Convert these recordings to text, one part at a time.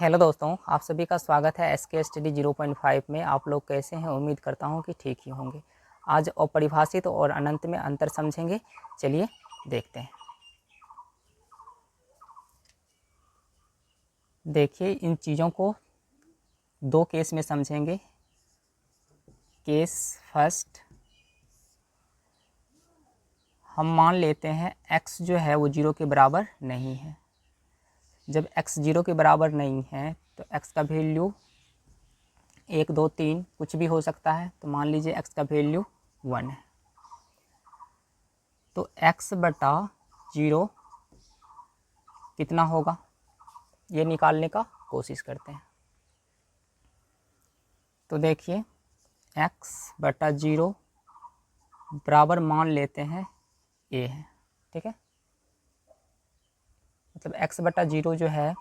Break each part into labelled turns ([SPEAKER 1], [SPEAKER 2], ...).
[SPEAKER 1] Hello दोस्तों, आप सभी का स्वागत है SK स्टडी 0.5 में। आप लोग कैसे हैं? उम्मीद करता हूं कि ठीक ही होंगे। आज अपरिभाषित और अनंत में अंतर समझेंगे। चलिए देखते हैं। देखिए, इन चीज़ों को दो केस में समझेंगे। केस फर्स्ट, हम मान लेते हैं x जो है वो 0 के बराबर नहीं है। जब x 0 के बराबर नहीं है तो x का वैल्यू 1, 2, 3 कुछ भी हो सकता है। तो मान लीजिए x का वैल्यू 1 है, तो x बटा 0 कितना होगा ये निकालने का कोशिश करते हैं। तो देखिए, x बटा 0 बराबर मान लेते हैं a है, ठीक है। मतलब x बटा 0 जो है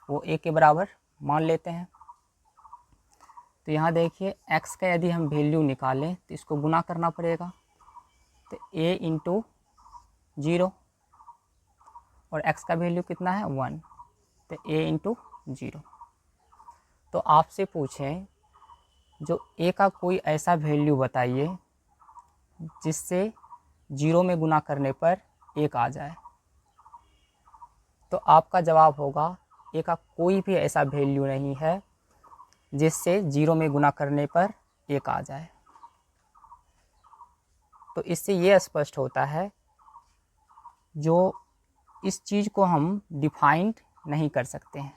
[SPEAKER 1] वो a के बराबर मान लेते हैं। तो यहाँ देखिए, x का यदि हम वैल्यू निकालें तो इसको गुना करना पड़ेगा। तो a इंटू 0 और x का वैल्यू कितना है 1, तो a इंटू 0। तो आपसे पूछें जो a का कोई ऐसा वैल्यू बताइए जिससे 0 में गुना करने पर 1 आ जाए। तो आपका जवाब होगा a का कोई भी ऐसा वैल्यू नहीं है जिससे 0 में गुना करने पर 1 आ जाए। तो इससे ये स्पष्ट होता है जो इस चीज़ को हम डिफाइंड नहीं कर सकते हैं।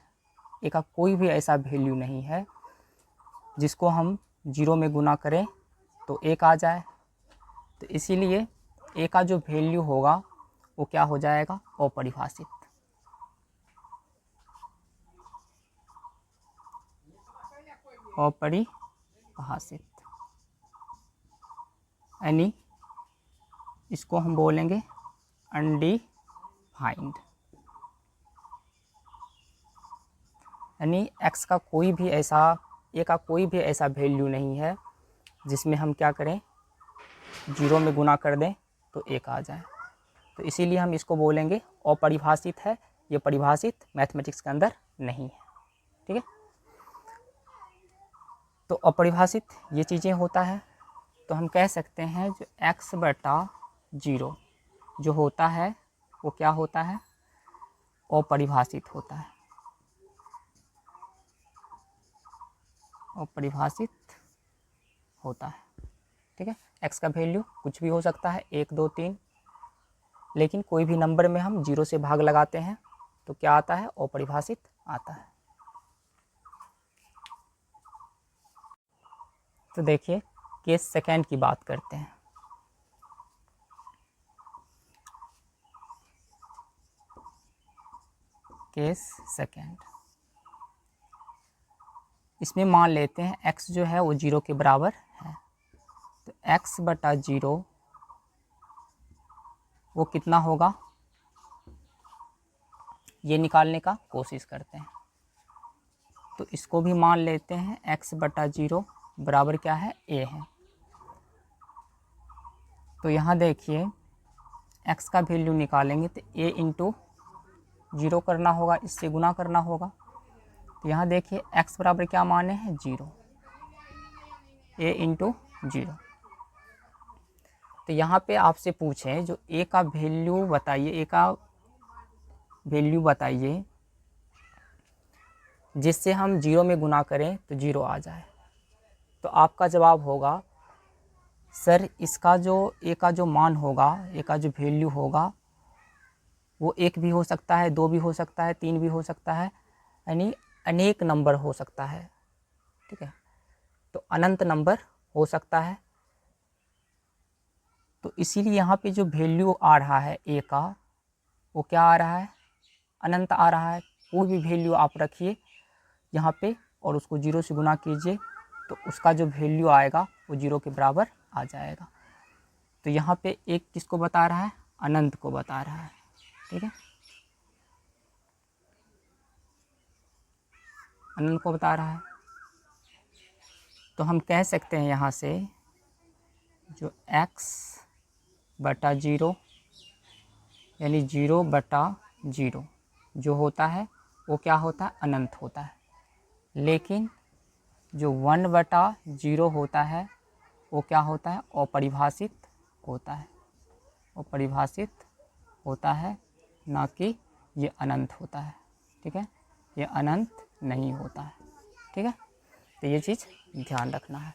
[SPEAKER 1] a का कोई भी ऐसा वैल्यू नहीं है जिसको हम 0 में गुना करें तो 1 आ जाए। तो इसीलिए a का जो वैल्यू होगा वो क्या हो जाएगा? अपरिभाषित। अपरिभाषित यानी इसको हम बोलेंगे अनडिफाइंड। यानी x का कोई भी ऐसा a का कोई भी ऐसा वैल्यू नहीं है जिसमें हम क्या करें 0 में गुना कर दें तो 1 आ जाए। तो इसीलिए हम इसको बोलेंगे अपरिभाषित है। ये परिभाषित मैथमेटिक्स के अंदर नहीं है, ठीक है। तो अपरिभाषित ये चीज़ें होता है। तो हम कह सकते हैं जो x बटा 0 जो होता है वो क्या होता है? अपरिभाषित होता है। अपरिभाषित होता है, ठीक है। x का वैल्यू कुछ भी हो सकता है, 1, 2, 3, लेकिन कोई भी नंबर में हम 0 से भाग लगाते हैं तो क्या आता है? अपरिभाषित आता है। तो देखिए, केस सेकेंड की बात करते हैं। केस सेकेंड, इसमें मान लेते हैं x जो है वो 0 के बराबर है। तो x बटा 0 वो कितना होगा ये निकालने का कोशिश करते हैं। तो इसको भी मान लेते हैं x बटा 0 बराबर क्या है? a है। तो यहाँ देखिए, x का वैल्यू निकालेंगे तो a इंटू 0 करना होगा, इससे गुना करना होगा। तो यहाँ देखिए x बराबर क्या माने हैं? 0, a इंटू 0। तो यहाँ पे आपसे पूछें जो a का वैल्यू बताइए, a का वैल्यू बताइए जिससे हम 0 में गुना करें तो 0 आ जाए। तो आपका जवाब होगा सर इसका जो a का जो मान होगा, a का जो वैल्यू होगा वो 1 भी हो सकता है, 2 भी हो सकता है, 3 भी हो सकता है, यानी अनेक नंबर हो सकता है, ठीक है। तो अनंत नंबर हो सकता है। तो इसीलिए यहाँ पे जो वैल्यू आ रहा है a का वो क्या आ रहा है? अनंत आ रहा है। कोई भी वैल्यू आप रखिए यहाँ पे और उसको 0 से गुना कीजिए तो उसका जो वैल्यू आएगा वो 0 के बराबर आ जाएगा। तो यहाँ पे एक किसको बता रहा है? अनंत को बता रहा है, ठीक है। अनंत को बता रहा है। तो हम कह सकते हैं यहाँ से जो x बटा 0 यानी 0 बटा 0 जो होता है वो क्या होता है? अनंत होता है। लेकिन जो 1/0 होता है वो क्या होता है, अपरिभाषित होता है, अपरिभाषित होता है, ना कि ये अनंत होता है। ठीक है, ये अनंत नहीं होता है। ठीक है, तो ये चीज़ ध्यान रखना है।